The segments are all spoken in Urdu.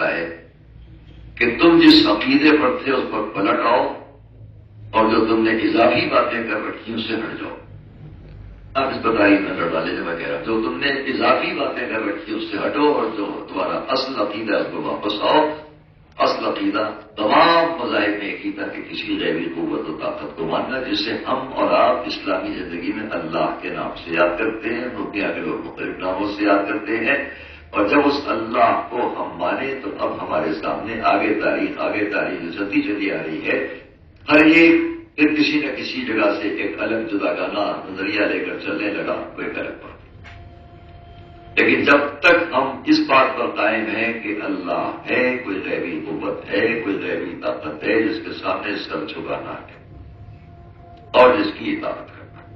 ہے کہ تم جس عقیدے پر تھے اس پر پلٹ آؤ اور جو تم نے اضافی باتیں کر رکھی اس سے ہٹ جاؤ. آپ اس پر تاریخ نظر ڈالے جو میں کہہ رہا ہوں, جو تم نے اضافی باتیں کر رکھی اس سے ہٹو اور جو تمہارا اصل عقیدہ ہے اس کو واپس آؤ. اصل عقیدہ تمام مذاہب میں ایک ہی تھا کہ کسی غیبی قوت و طاقت کو ماننا, جسے ہم اور آپ اسلامی زندگی میں اللہ کے نام سے یاد کرتے ہیں, دنیا کے لوگ مختلف ناموں سے یاد کرتے ہیں. اور جب اس اللہ کو ہم مانیں تو اب ہمارے سامنے آگے تاریخ چلتی چلی آ رہی ہے. ہر ایک پھر کسی نہ کسی جگہ سے ایک الگ جدا گانا نظریہ لے کر چلنے لگا, کوئی فرق پڑتا. لیکن جب تک ہم اس بات پر قائم ہیں کہ اللہ ہے, کوئی غیبی قوت ہے, کوئی غیبی طاقت ہے جس کے سامنے سر جھکانا ہے اور جس کی اطاعت کرنا ہے,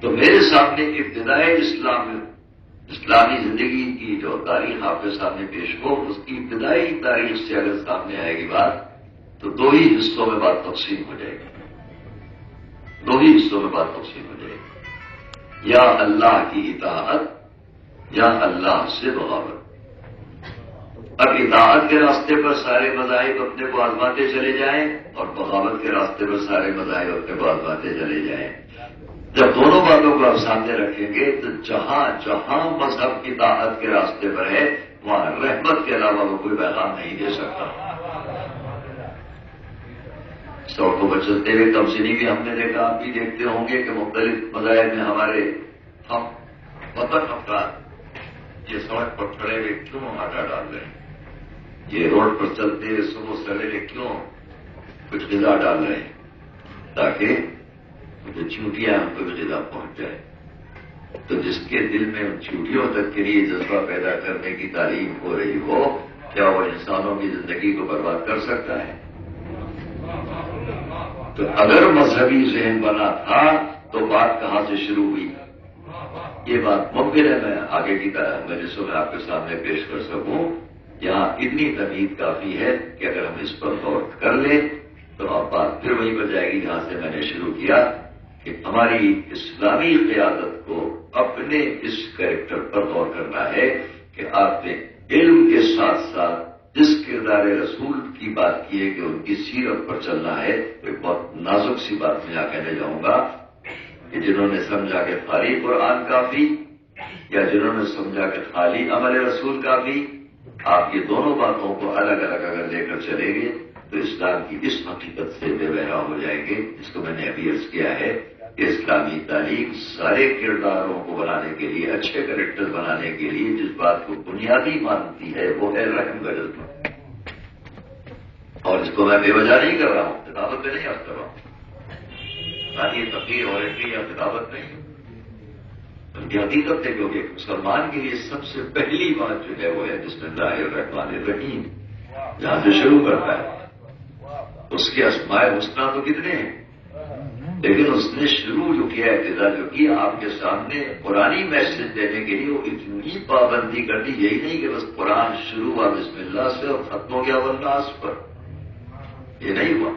تو میرے سامنے ابتدائی اسلامی زندگی کی جو تاریخ آپ کے سامنے پیش ہو, اس کی ابتدائی تاریخ سے اگر سامنے آئے گی بات تو دو ہی حصوں میں بات تقسیم ہو جائے گی. یا اللہ کی اطاعت یا اللہ سے بغاوت. اب اطاعت کے راستے پر سارے مذاہب اپنے کو آزماتے چلے جائیں اور بغاوت کے راستے پر سارے مذاہب اپنے کو آزماتے چلے جائیں. جب دونوں باتوں کو آپ سامنے رکھیں گے تو جہاں جہاں مذہب کی اطاعت کے راستے پر ہے وہاں رحمت کے علاوہ وہ کوئی پیغام نہیں دے سکتا. سڑکوں پر چلتے ہوئے تمسینی بھی ہم نے دیکھا, آپ بھی دیکھتے ہوں گے کہ مختلف مذاہب میں ہمارے ہم وطن افراد یہ سڑک پر کھڑے ہوئے کیوں آٹا ڈال رہے ہیں, یہ روڈ پر چلتے ہوئے صبح سویرے کیوں کچھ غذا ڈال رہے ہیں تاکہ جو چیونٹیاں ہم کو بھی غذا پہنچ جائے. تو جس کے دل میں ان چیونٹیوں تک کے لیے جذبہ پیدا کرنے کی تعلیم ہو رہی ہو, کیا وہ انسانوں کی زندگی کو برباد کر سکتا ہے؟ تو اگر مذہبی ذہن بنا تھا تو بات کہاں سے شروع ہوئی؟ یہ بات ممکن ہے میں آگے کی مجلسوں میں آپ کے سامنے پیش کر سکوں. یہاں اتنی تمہید کافی ہے کہ اگر ہم اس پر غور کر لیں تو اب بات پھر وہیں پر جائے گی جہاں سے میں نے شروع کیا کہ ہماری اسلامی قیادت کو اپنے اس کریکٹر پر غور کرنا ہے کہ آپ نے علم کے ساتھ ساتھ جس کردار رسول کی بات کی ہے کہ ان کی سیرت پر چلنا ہے. تو ایک بہت نازک سی بات میں یہاں کہنے جاؤں گا کہ جنہوں نے سمجھا کہ خالی قرآن کافی یا جنہوں نے سمجھا کہ خالی عمل رسول کافی, آپ یہ دونوں باتوں کو الگ الگ اگر لے کر چلیں گے تو اسلام کی اس حقیقت سے بے بہرا ہو جائیں گے جس کو میں نے ابھی عرض کیا ہے کہ اسلامی تعلیم سارے کرداروں کو بنانے کے لیے, اچھے کریکٹر بنانے کے لیے جس بات کو بنیادی مانتی ہے وہ ہے رحم کا جذبہ. اور اس کو میں بے وجہ نہیں کر رہا ہوں, کتابت میں نہیں یاد کر رہا ہوں, یہ تقریر اور یا کتابت نہیں, بلکہ حقیقت ہے کیونکہ مسلمان کے لیے سب سے پہلی بات جو ہے وہ ہے بسم اللہ الرحمن الرحیم, جہاں سے شروع کرتا ہے. اس کے اسماء حسنہ تو کتنے ہیں, لیکن اس نے شروع جو کیا, ابتدا جو کی آپ کے سامنے قرآنی میسج دینے کے لیے وہ اتنی پابندی کر دی, یہی نہیں کہ بس قرآن شروع ہوا بسم اللہ سے اور ختم ہو گیا والناس پر, یہ نہیں ہوا,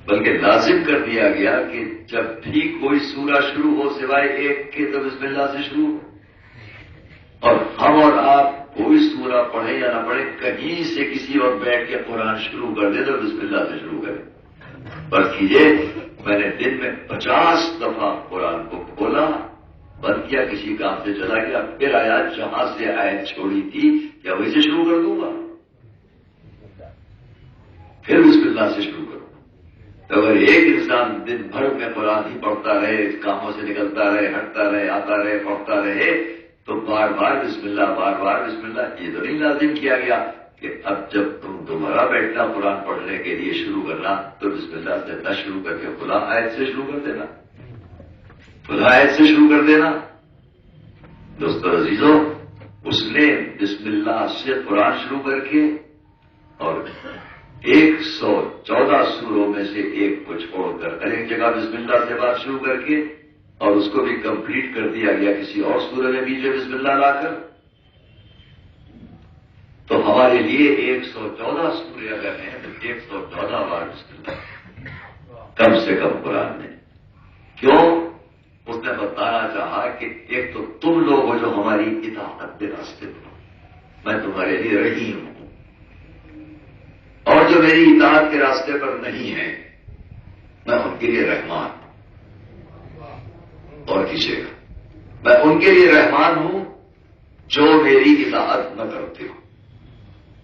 بلکہ لازم کر دیا گیا کہ جب بھی کوئی سورہ شروع ہو سوائے ایک کے تو بسم اللہ سے شروع ہو. اور ہم اور آپ کوئی سورہ پڑھے یا نہ پڑھے, کہیں سے کسی اور بیٹھ کے قرآن شروع کر دے تو بسم اللہ سے شروع کرے. بلکہ یہ میں نے دن میں 50 دفعہ قرآن کو کھولا, بند کیا, کسی کام سے چلا گیا, پھر آیا جہاں سے آیت چھوڑی تھی کیا وہی سے شروع کر دوں گا, پھر بسم اللہ سے شروع کروں. تو اگر ایک انسان دن بھر میں قرآن ہی پڑھتا رہے, کاموں سے نکلتا رہے, ہٹتا رہے, آتا رہے, پڑھتا رہے, تو بار بار بسم اللہ, بار بار بسم اللہ. یہ تو نہیں لازم کیا گیا کہ اب جب تم دوبارہ بیٹھنا قرآن پڑھنے کے لیے شروع کرنا تو بسم اللہ سے نہ شروع کر کے خدا آیت سے شروع کر دینا, خدا آیت سے شروع کر دینا. دوستو عزیزو, اس نے بسم اللہ سے قرآن شروع کر کے اور 114 سوروں میں سے ایک کو چھوڑ کر ہر ایک جگہ بسم اللہ سے بات شروع کر کے اور اس کو بھی کمپلیٹ کر دیا گیا کسی اور سورہ میں بیچ میں بسم اللہ لا کر. تو ہمارے لیے 114 سورے اگر ہیں تو 114 بار بسم اللہ کم سے کم قرآن میں. کیوں؟ اس نے بتانا چاہا کہ ایک تو تم لوگ ہو جو ہماری اطاعت کے راستے پر, میں تمہارے لیے رحیم ہوں، اور جو میری اطاعت کے راستے پر نہیں ہے میں ان کے لیے رحمان ہوں۔ اور کیجیے گا میں ان کے لیے رحمان ہوں جو میری اطاعت نہ کرتے ہو،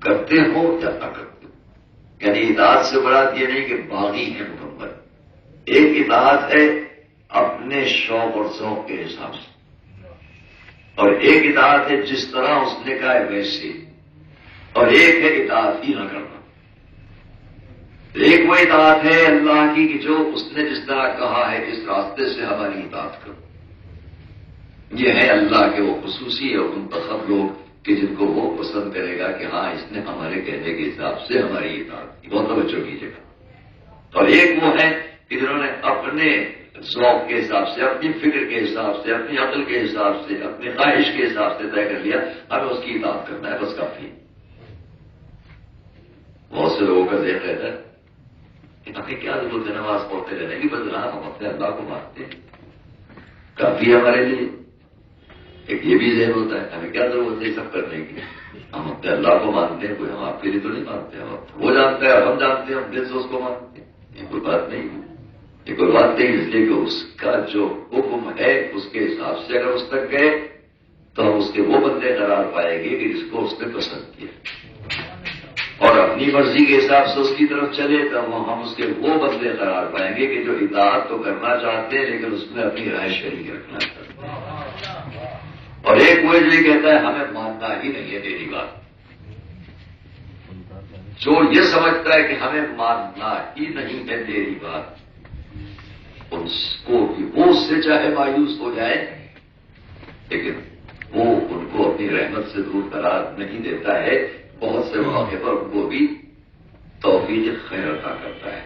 کرتے ہو یا نہ کرتے ہو۔ یعنی اطاعت سے مراد یہ نہیں کہ باغی ہے مکمل، ایک اطاعت ہے اپنے شوق اور ذوق کے حساب سے، اور ایک اطاعت ہے جس طرح اس نے کہا ہے ویسے، اور ایک ہے اطاعت ہی نہ کرنا۔ ایک وہ اطاعت ہے اللہ کی کہ جو اس نے جس طرح کہا ہے اس راستے سے ہماری اطاعت کرو۔ یہ ہے اللہ کے وہ خصوصی اور منتخب لوگ کہ جن کو وہ پسند کرے گا کہ ہاں اس نے ہمارے کہنے کے حساب سے ہماری اطاعت کی، بہت توجہ کیجیے گا۔ اور ایک وہ ہے کہ جنہوں نے اپنے ذوق کے حساب سے، اپنی فکر کے حساب سے، اپنی عقل کے حساب سے، اپنی خواہش کے حساب سے طے کر لیا ہمیں اس کی اطاعت کرنا ہے، بس کافی۔ بہت سے لوگوں کا ذہن رہتا ہے کہ ہمیں کیا ضرورت ہے نماز پڑھتے رہنے کی، بس رہا ہم اپنے اللہ کو مانتے ہیں کافی ہے ہمارے لیے۔ ایک یہ بھی ذہن ہوتا ہے ہمیں کیا ضرورت ہے سب کرنے کی، ہم اپنے اللہ کو مانتے ہیں، کوئی ہم آپ کے لیے تو نہیں مانتے، ہم وہ جانتے ہیں اور ہم جانتے ہیں، ہم دل سے اس کو مانتے ہیں۔ یہ کوئی بات نہیں، یہ کوئی بات نہیں، اس لیے کہ اس کا جو حکم ہے اس کے حساب سے اگر اس تک گئے تو ہم اس کے وہ بندے قرار پائیں گے کہ جس کو اس نے پسند کیا، اور اپنی مرضی کے حساب سے اس کی طرف چلے تو ہم اس کے وہ بندے قرار پائیں گے کہ جو اطاعت تو کرنا چاہتے ہیں لیکن اس میں اپنی رائے شریک رکھنا چاہتے ہیں۔ اور ایک وہ جو کہتا ہے ہمیں ماننا ہی نہیں ہے تیری بات، جو یہ سمجھتا ہے کہ ہمیں ماننا ہی نہیں ہے تیری بات، اس کو بھی وہ اس سے چاہے مایوس ہو جائے لیکن وہ ان کو اپنی رحمت سے دور قرار نہیں دیتا ہے، بہت سے مواقع پر ان کو بھی توفیق خیر عطا کرتا ہے۔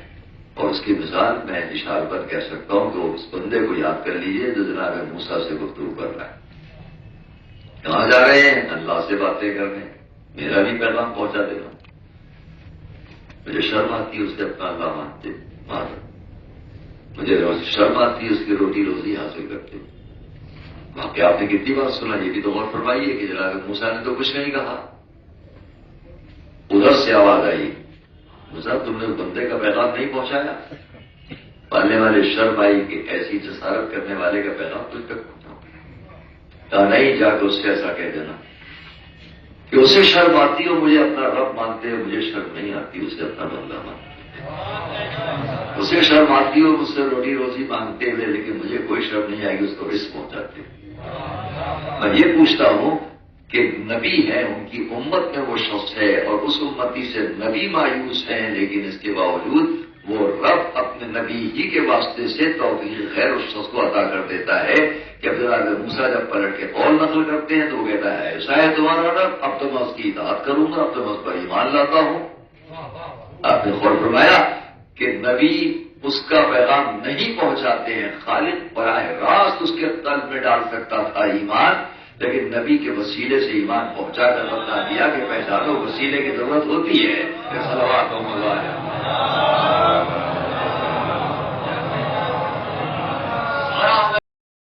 اور اس کی مثال میں اشارہ پر کہہ سکتا ہوں کہ اس بندے کو یاد کر لیجئے جو جناب موسیٰ سے گفتگو کر رہا ہے، کہاں جا رہے ہیں؟ اللہ سے باتیں کرنے، میرا بھی پیغام پہنچا دینا۔ مجھے شرم آتی ہے اس سے اپنا اللہ مانتے، مجھے شرم آتی ہے اس کی روٹی روزی حاصل کرتے۔ واقعہ آپ نے کتنی بار سنا، یہ بھی تو غور فرمائیے کہ جناب موسیٰ نے تو کچھ نہیں کہا، ادھر سے آواز آئی موسیٰ تم نے اس بندے کا پیغام نہیں پہنچایا؟ پالنے والے شرم آئی کہ ایسی جسارت کرنے والے کا پیغام تجھ تک پہنچاؤ، کہا نہیں، جا کے اس سے ایسا کہہ دینا کہ اسے شرم آتی ہو مجھے اپنا رب مانتے ہو، مجھے شرم نہیں آتی اسے اپنا بندہ مانتے، اسے شرم آتی ہو مجھ سے روٹی روزی مانگتے ہوئے لیکن مجھے کوئی شرم نہیں آئے گی اس کو رزق پہنچاتے۔ میں یہ پوچھتا ہوں کہ نبی ہے، ان کی امت میں وہ شخص ہے اور اس امتی سے نبی مایوس ہیں، لیکن اس کے باوجود وہ رب اپنے نبی ہی کے واسطے سے توفیق خیر اس شخص کو عطا کر دیتا ہے کہ حضرت موسیٰ جب پلٹ کے قول نقل کرتے ہیں تو وہ کہتا ہے ایسا ہے تمہارا رب، اب تو میں اس کی اطاعت کروں گا، اب تو میں اس پر ایمان لاتا ہوں۔ آپ نے غور فرمایا کہ نبی اس کا پیغام نہیں پہنچاتے ہیں، خالق براہ راست اس کے قلب میں ڈال سکتا تھا ایمان، لیکن نبی کے وسیلے سے ایمان پہنچا کر بتا دیا کہ پہچانو وسیلے کی ضرورت ہوتی ہے۔ صلوات اللہ علیہ